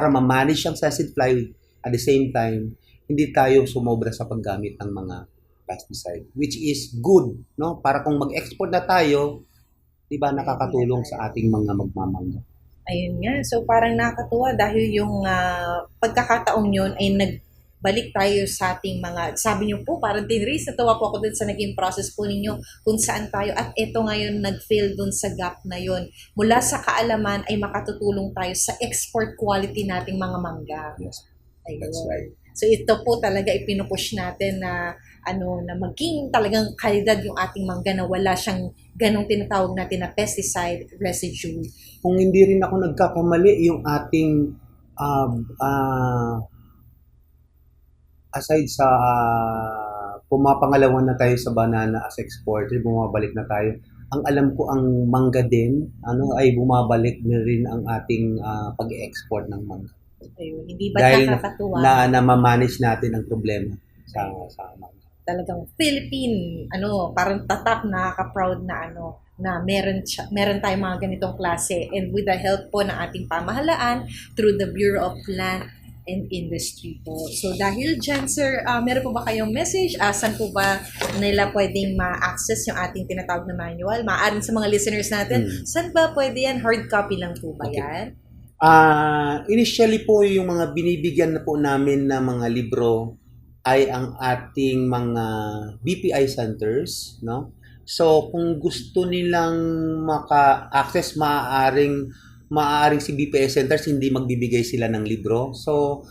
[SPEAKER 11] ma-manage ang sesid fly at the same time hindi tayo sumobra sa paggamit ng mga pesticide, which is good, no? Para kung mag-export na tayo, 'di ba, nakakatulong sa ating mga magmamangga.
[SPEAKER 10] Ayun nga. So parang nakakatuwa dahil yung pagkakataong yun ay nagbalik tayo sa ating mga, sabi niyo po, parang tinrace, natawa po ako dun sa naging process po ninyo kung saan tayo at eto ngayon nag-fail dun sa gap na yun. Mula sa kaalaman ay makatutulong tayo sa export quality nating mga mangga.
[SPEAKER 11] Yes,
[SPEAKER 10] ayun.
[SPEAKER 11] that's right.
[SPEAKER 10] So ito po talaga ipinupush natin na na maging talagang kalidad yung ating mangga na wala siyang ganong tinatawag natin na pesticide residue.
[SPEAKER 11] Kung hindi rin ako nagkakamali, yung ating aside sa pumapangalawan na tayo sa banana as exporter, bumabalik na tayo. Ang alam ko ang mangga din, ay bumabalik na rin ang ating pag-export ng mangga.
[SPEAKER 10] Ayun, hindi ba
[SPEAKER 11] dahil
[SPEAKER 10] nakakatuwa?
[SPEAKER 11] na ma-manage natin ang problema sa mangga.
[SPEAKER 10] Talagang Philippine, parang tatak, nakaka-proud na na meron tayong mga ganitong klase, and with the help po ng ating pamahalaan through the Bureau of Land and Industry po. So dahil dyan, sir, meron po ba kayong message? Saan po ba nila pwedeng ma-access yung ating tinatawag na manual? Maaaring sa mga listeners natin, saan ba pwede yan? Hard copy lang po ba yan?
[SPEAKER 11] Initially po, yung mga binibigyan na po namin na mga libro ay ang ating mga BPI centers, no? So, kung gusto nilang maka-access, maaaring si BPI centers hindi magbibigay sila ng libro. So,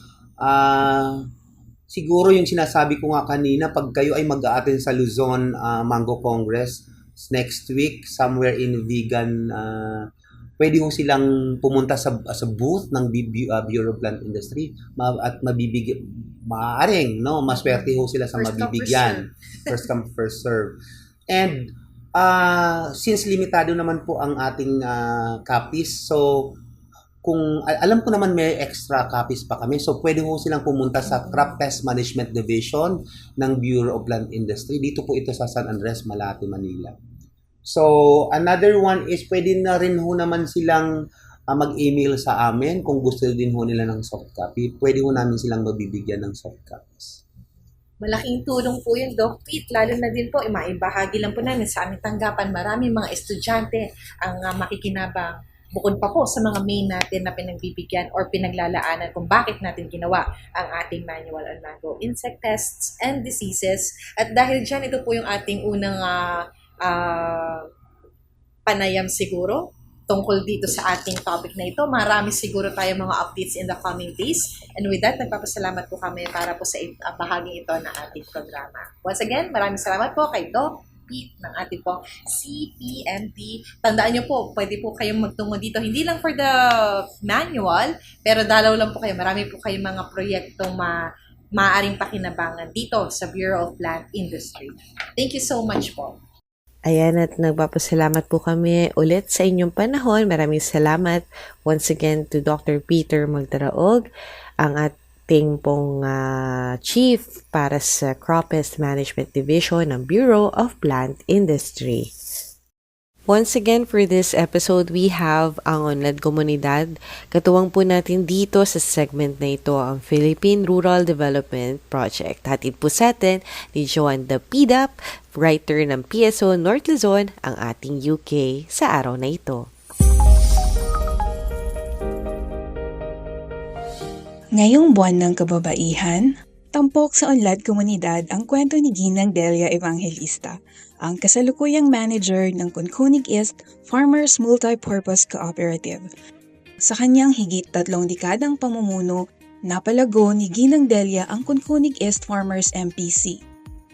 [SPEAKER 11] siguro yung sinasabi ko nga kanina, pag kayo ay mag-a-attend sa Luzon Mango Congress next week, somewhere in Vegan, pwede ho silang pumunta sa booth ng Bureau of Plant Industry at maaaring, no, maswerte ho sila sa mabibigyan. First come, first serve. And since limitado naman po ang ating copies, so kung alam ko naman may extra copies pa kami, so pwede ho silang pumunta sa Crop Pest Management Division ng Bureau of Plant Industry. Dito po ito sa San Andres, Malate, Manila. So another one is pwede na rin ho naman silang mag-email sa amin kung gusto din ho nila ng soft copy. Pwede ho namin silang mabibigyan ng soft copies.
[SPEAKER 10] Malaking tulong po yun, Doc Pete. Lalo na din po, maibahagi lang po namin sa aming tanggapan. Maraming mga estudyante ang makikinabang bukod pa po sa mga main natin na pinagbibigyan or pinaglalaanan kung bakit natin ginawa ang ating manual on mango insect pests and diseases. At dahil dyan, ito po yung ating unang panayam siguro tungkol dito sa ating topic na ito. Marami siguro tayo mga updates in the coming days. And with that, nagpapasalamat po kami para po sa bahaging ito ng ating programa. Once again, maraming salamat po kay Doc Pete ng ating pong CPNP. Tandaan nyo po, pwede po kayong magtungo dito. Hindi lang for the manual, pero dalaw lang po kayo. Marami po kayong mga proyektong maaaring pakinabangan dito sa Bureau of Plant Industry. Thank you so much po.
[SPEAKER 3] Ayan, at nagpapasalamat po kami ulit sa inyong panahon. Maraming salamat once again to Dr. Peter Magdaraog, ang ating pong chief para sa Crop Pest Management Division ng Bureau of Plant Industry. Once again, for this episode, we have ang Unlad Komunidad. Katuwang po natin dito sa segment na ito ang Philippine Rural Development Project. Hatid po sa atin ni Joan Dapidap, writer ng PSO North Luzon, ang ating UK sa araw na ito.
[SPEAKER 15] Ngayong buwan ng kababaihan, tampok sa Unlad Komunidad ang kwento ni Ginang Delia Evangelista, ang kasalukuyang manager ng Kunkunig East Farmers Multipurpose Cooperative. Sa kanyang higit 3 dekadang pamumuno, napalago ni Ginang Delia ang Kunkunig East Farmers MPC.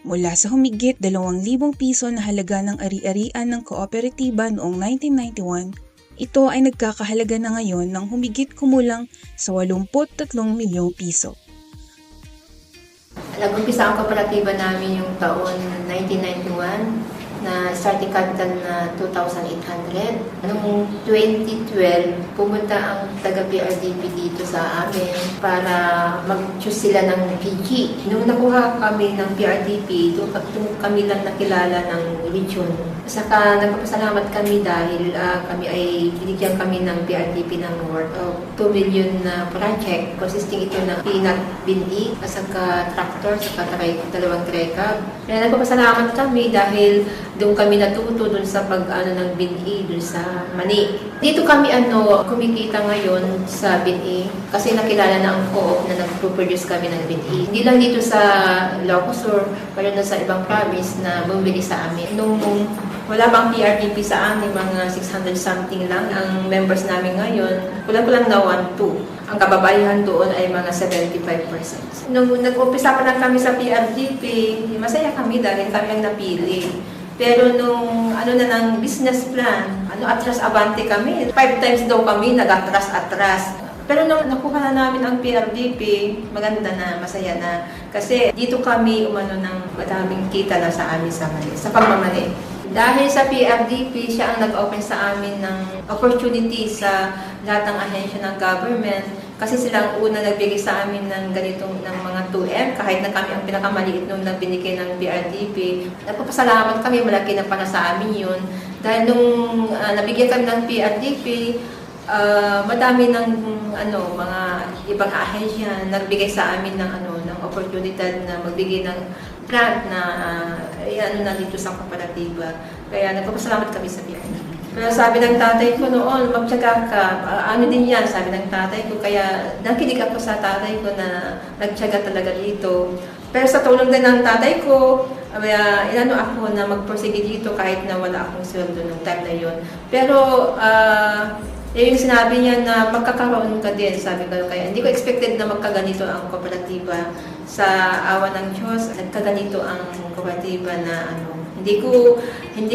[SPEAKER 15] Mula sa humigit 2,000 piso na halaga ng ari-arian ng kooperatiba noong 1991, ito ay nagkakahalaga na ngayon ng humigit kumulang sa 83 milyong piso.
[SPEAKER 16] Nag-umpisa ang kooperatiba namin yung taon 1991 na starting capital na 2,800. Noong 2012, pumunta ang taga-PRDP dito sa amin para mag-choose sila ng PG. Nung nakuha kami ng PRDP, doon kami lang nakilala ng region. Saka nagpapasalamat kami dahil kami ay binigyan kami ng PRDP ng worth of 2 million na project. Consisting ito ng peanut bin-e, saka tractor, saka 2 trekab. Kaya nagpapasalamat kami dahil doon kami natuto doon sa pag-ano ng bin-e, doon sa mani. Dito kami kumikita ngayon sa bin-e kasi nakilala na ang co-op na nag-produce kami ng bin-e. Hindi lang dito sa Ilocos Sur, pero na sa ibang province na bumili sa amin. Nung wala bang PRDP sa amin, mga 600 something lang ang members namin ngayon, kulang-kulang na 1-2. Ang kababaihan doon ay mga 75%. Nung nag-umpisa pa lang kami sa PRDP, masaya kami dahil kami ang napili. Pero nung na ng business plan, atras-abante kami. 5 times daw kami nag-atras-atras. Pero nung nakuha na namin ang PRDP, maganda na, masaya na. Kasi dito kami ng madaming kita na sa amin sa pagmamali. Dahil sa PRDP, siya ang nag-open sa amin ng opportunity sa lahat ng ahensya ng government. Kasi silang una nagbigay sa amin ng ganitong ng mga 2M, kahit na kami ang pinakamaliit nung nagbinigay ng PRDP. Nagpapasalamat kami, malaki na para sa amin yun. Dahil nung nabigyan kami ng PRDP, madami ng mga ibang ahensya nagbigay sa amin ng ng oportunidad na magbigay ng grant na na dito sa kooperatiba. Kaya nagpapasalamat kami sa PRD. Pero sabi ng tatay ko noon, magtiyaga ka. Ano din yan, sabi ng tatay ko. Kaya nakinig ako sa tatay ko na nagtiyaga talaga dito. Pero sa tulong din ng tatay ko, inano ako na mag-proceed dito kahit na wala akong sweldo nung time na yun. Pero yung sinabi niya na magkakaroon ka din, sabi ko. Kaya hindi ko expected na magkaganito ang kooperatiba. Sa awa ng Diyos, nagkaganito ang kooperatiba na hindi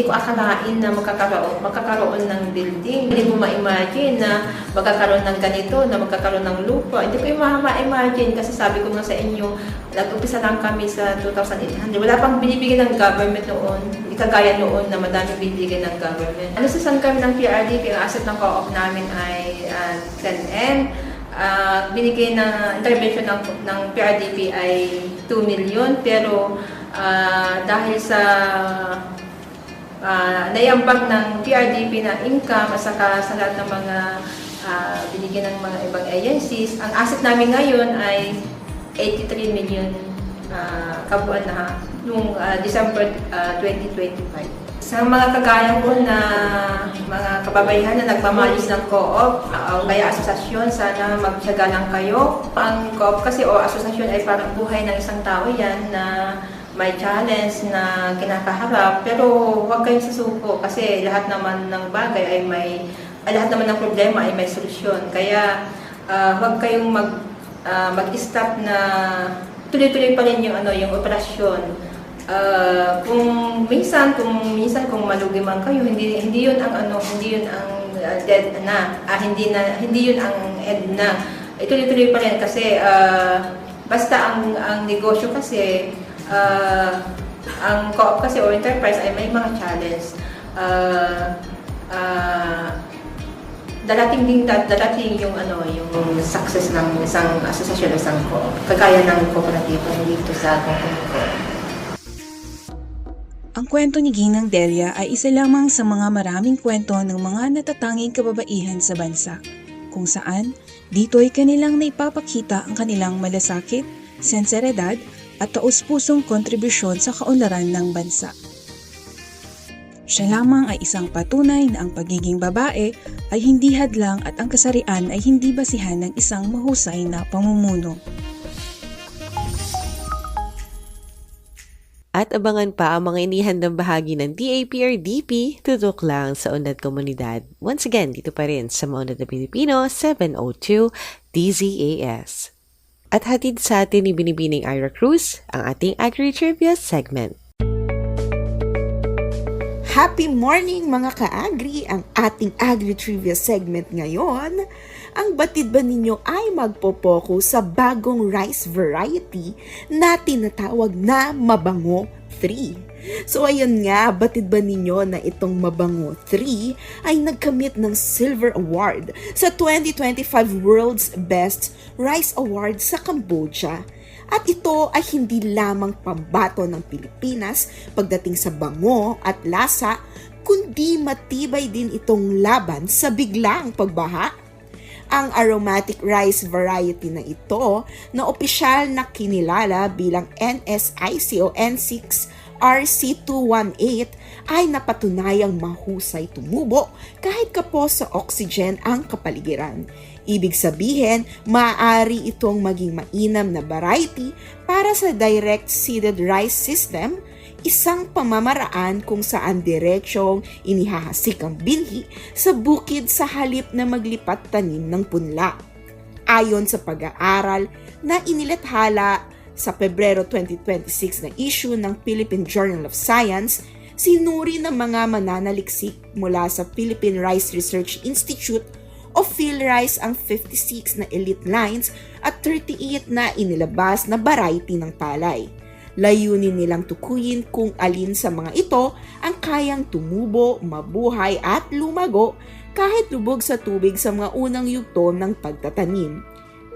[SPEAKER 16] ko akalain na magkakaroon ng building. Hindi ko ma-imagine na magkakaroon ng ganito, na magkakaroon ng lupa. Hindi ko ma-imagine kasi sabi ko nga sa inyo, nag-umpisa lang kami sa 2,800. Wala pang binibigyan ng government noon. Hindi kagaya noon na madami binibigyan ng government. Nasasan kami ng PRDP, ang asset ng co-op namin ay 10M. Binigay na intervention ng PRDP ay 2 million, pero dahil sa naiambag ng PRDP na income at saka sa lahat ng mga binigyan ng mga ibang agencies, ang asset namin ngayon ay 83 million kabuuan na noong December 2025. Sa mga kagaya ko na mga kababayan na nagmamalis ng co-op o kaya asosasyon, sana magtiyaga lang kayo. Ang co-op kasi o asosasyon ay parang buhay ng isang tao yan na may challenge na kinakaharap, pero huwag kayong susuko kasi lahat naman ng bagay ay lahat naman ng problema ay may solusyon. Kaya huwag kayong mag-stop na tuloy-tuloy pa rin yung operasyon. Kung minsan kung malugi man kayo, hindi yun ang dead na, hindi yun ang end na. Tuloy-tuloy pa rin kasi basta ang negosyo kasi ang co-op kasi o enterprise ay may mga challenge. Darating yung success ng isang asosasyon, isang co-op. Kagaya ng kooperatiba dito sa co-op.
[SPEAKER 15] Ang kwento ni Ginang Delia ay isa lamang sa mga maraming kwento ng mga natatanging kababaihan sa bansa, kung saan dito ay kanilang naipapakita ang kanilang malasakit, senseridad at taus-pusong kontribusyon sa kaunlaran ng bansa. Siya lamang ay isang patunay na ang pagiging babae ay hindi hadlang at ang kasarian ay hindi basihan ng isang mahusay na pamumuno.
[SPEAKER 3] At abangan pa ang mga inihandang bahagi ng DAPRDP, tutok lang sa Unlad Komunidad. Once again, dito pa rin sa Maunlad na Pilipino, 702 DZAS. At hatid sa atin ni Binibining Ira Cruz, ang ating Agri-Trivia segment.
[SPEAKER 17] Happy morning mga ka-agri! Ang ating Agri-Trivia segment ngayon, ang batid ba ninyo ay magpopokus sa bagong rice variety na tinatawag na Mabango 3. So ayun nga, batid ba ninyo na itong Mabango 3 ay nagkamit ng Silver Award sa 2025 World's Best Rice Award sa Cambodia. At ito ay hindi lamang pambato ng Pilipinas pagdating sa bango at lasa, kundi matibay din itong laban sa biglang pagbaha. Ang aromatic rice variety na ito na opisyal na kinilala bilang NSIC o N6RC218 ay napatunayang mahusay tumubo kahit kapos sa oxygen ang kapaligiran. Ibig sabihin, maaari itong maging mainam na variety para sa direct seeded rice system, isang pamamaraan kung saan diretsyong inihahasik ang binhi sa bukid sa halip na maglipat tanim ng punla. Ayon sa pag-aaral na inilathala sa Pebrero 2026 na issue ng Philippine Journal of Science, sinuri ng mga mananaliksik mula sa Philippine Rice Research Institute o PhilRice ang 56 na elite lines at 38 na inilabas na variety ng palay. Layunin nilang tukuyin kung alin sa mga ito ang kayang tumubo, mabuhay at lumago kahit lubog sa tubig sa mga unang yugto ng pagtatanim.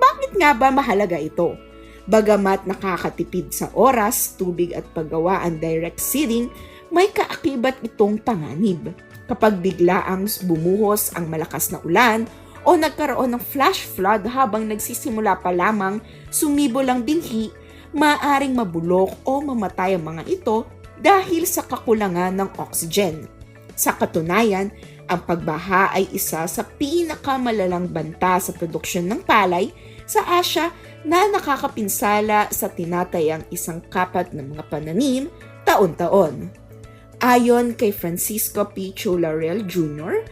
[SPEAKER 17] Bakit nga ba mahalaga ito? Bagamat nakakatipid sa oras, tubig at paggawa ang direct seeding, may kaakibat itong panganib. Kapag biglaang bumuhos ang malakas na ulan o nagkaroon ng flash flood habang nagsisimula pa lamang sumibol ang binhi, maaaring mabulok o mamatay ang mga ito dahil sa kakulangan ng oxygen. Sa katunayan, ang pagbaha ay isa sa pinakamalalang banta sa produksyon ng palay sa Asya na nakakapinsala sa tinatayang 1/4 ng mga pananim taon-taon. Ayon kay Francisco P. Cholarel Jr.,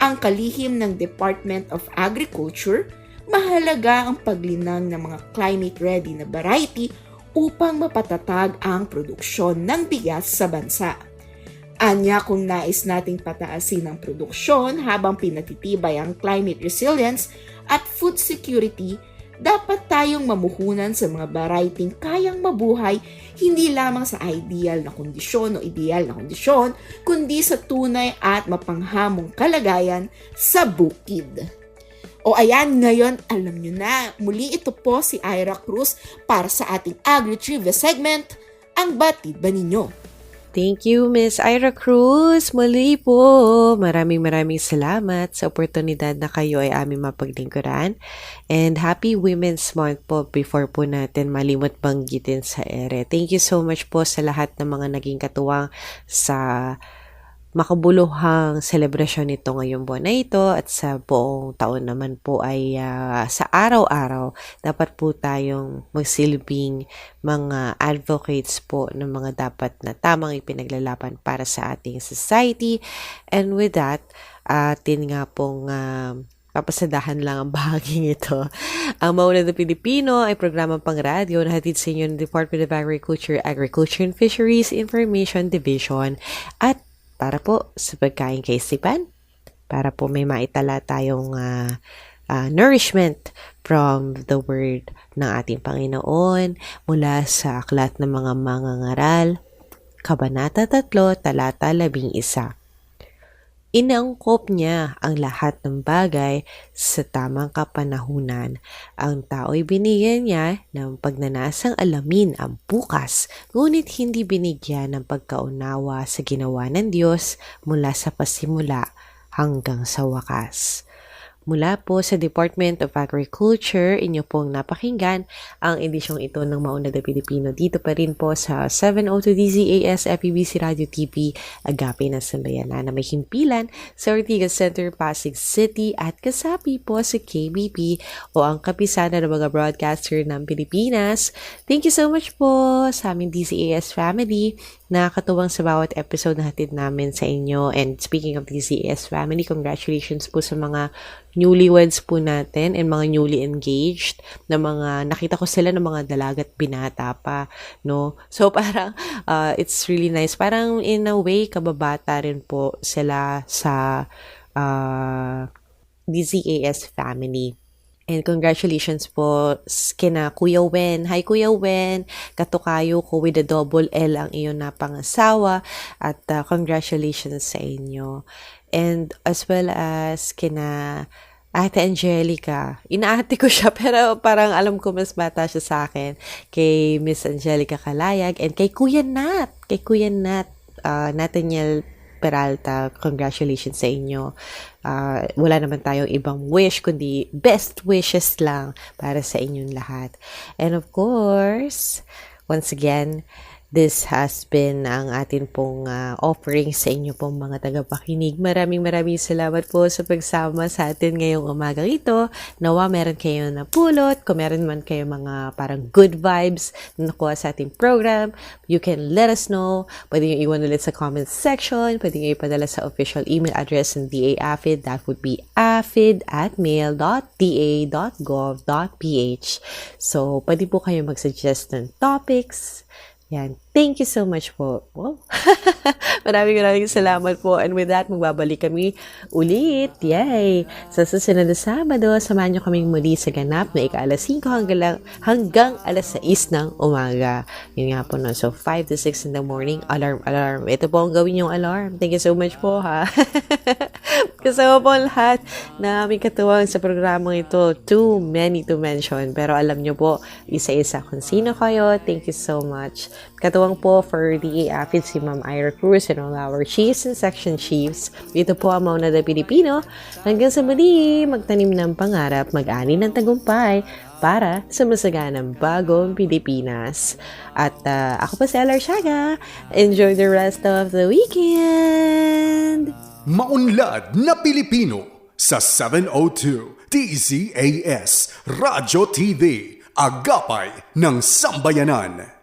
[SPEAKER 17] ang kalihim ng Department of Agriculture, mahalaga ang paglinang ng mga climate-ready na variety upang mapatatag ang produksyon ng bigas sa bansa. Anya, kung nais nating pataasin ang produksyon habang pinatitibay ang climate resilience at food security, dapat tayong mamuhunan sa mga variety kayang mabuhay hindi lamang sa ideal na kondisyon o ideal na kondisyon, kundi sa tunay at mapanghamong kalagayan sa bukid. O ayan, ngayon alam nyo na, muli ito po si Ira Cruz para sa ating Agri-Trivia segment, Ang Batid Ba Ninyo?
[SPEAKER 3] Thank you, Miss Ira Cruz. Muli po, maraming salamat sa oportunidad na kayo ay aming mapaglingkuran. And happy Women's Month po before po natin malimot banggitin sa ere. Thank you so much po sa lahat ng mga naging katuwang sa makabuluhang selebrasyon nito ngayong buwan na ito at sa buong taon naman po ay sa araw-araw dapat po tayong magsilbing mga advocates po ng mga dapat na tamang ipinaglalaban para sa ating society. And with that, atin nga pong papasadahan lang ang bahaging ito. Ang Maunlad na Pilipino ay programang pang-radyo na hatid sa inyo ng Department of Agriculture, Agriculture and Fisheries Information Division at para po sa pagkain kaisipan, para po may maitala tayong nourishment from the word ng ating Panginoon mula sa aklat ng mga mangangaral, Kabanata 3, Talata 11. Inaangkop niya ang lahat ng bagay sa tamang kapanahunan. Ang tao'y binigyan niya ng pagnanasang alamin ang bukas, ngunit hindi binigyan ng pagkaunawa sa ginawa ng Diyos mula sa pasimula hanggang sa wakas. Mula po sa Department of Agriculture, inyo pong napakinggan ang edisyong ito ng Maunlad na Pilipino. Dito pa rin po sa 702 DZAS FEBC Radio TV, Agape ng Sambayanan na may himpilan sa Ortigas Center, Pasig City at kasapi po sa KBP o ang kapisana ng mga broadcaster ng Pilipinas. Thank you so much po sa aming DZAS family. Nakakatuwang sa bawat episode na hatid namin sa inyo. And speaking of DZAS family, congratulations po sa mga newlyweds po natin and mga newly engaged na mga, nakita ko sila ng mga dalagat binata pa, no? So parang, it's really nice. Parang in a way, kababata rin po sila sa DZAS family. And congratulations po kina Kuya Wen. Hi Kuya Wen, katukayo ko with a double L ang iyong napangasawa at congratulations sa inyo. And as well as kina Ate Angelica. Inaate ko siya pero parang alam ko mas bata siya sa akin. Kay Miss Angelica Kalayag and kay Kuya Nat. Kay Kuya Nat, Nathaniel Peralta, congratulations sa inyo. Wala naman tayong ibang wish, kundi best wishes lang para sa inyong lahat. And of course, once again, this has been ang atin pong offering sa inyo pong mga tagapakinig. Maraming salamat po sa pagsama sa atin ngayong umaga ito. Nawa meron kayo na pulot. Kung meron man kayo mga parang good vibes na nakuha sa ating program, you can let us know. Pwede nyo iwan ulit sa comment section. Pwede nyo ipadala sa official email address ng DA-AFID. That would be afid@mail.da.gov.ph. So, pwede po kayo mag-suggest ng topics. Yan. Thank you so much po. Wow. maraming salamat po. And with that, magbabalik kami ulit. Yay! Sa susunod na Sabado, samahan nyo kaming muli sa ganap na ika-5 hanggang 6 ng umaga. Yun nga po no. So, 5 to 6 in the morning, alarm. Ito po ang gawin yung alarm. Thank you so much po ha. Kasama po lahat na aming katuwang sa programang ito. Too many to mention. Pero alam nyo po, isa-isa kung sino kayo. Thank you so much. Katuwang po for DA Apid si Ma'am Ira Cruz and all our chiefs and section chiefs. Dito po ang Mauna na Pilipino. Hanggang sa muli, magtanim ng pangarap, mag-ani ng tagumpay para sa masaganang bagong Pilipinas. At ako pa si Alar Siaga. Enjoy the rest of the weekend!
[SPEAKER 1] Maunlad na Pilipino sa 702 DZAS Radyo TV, Agapay ng Sambayanan.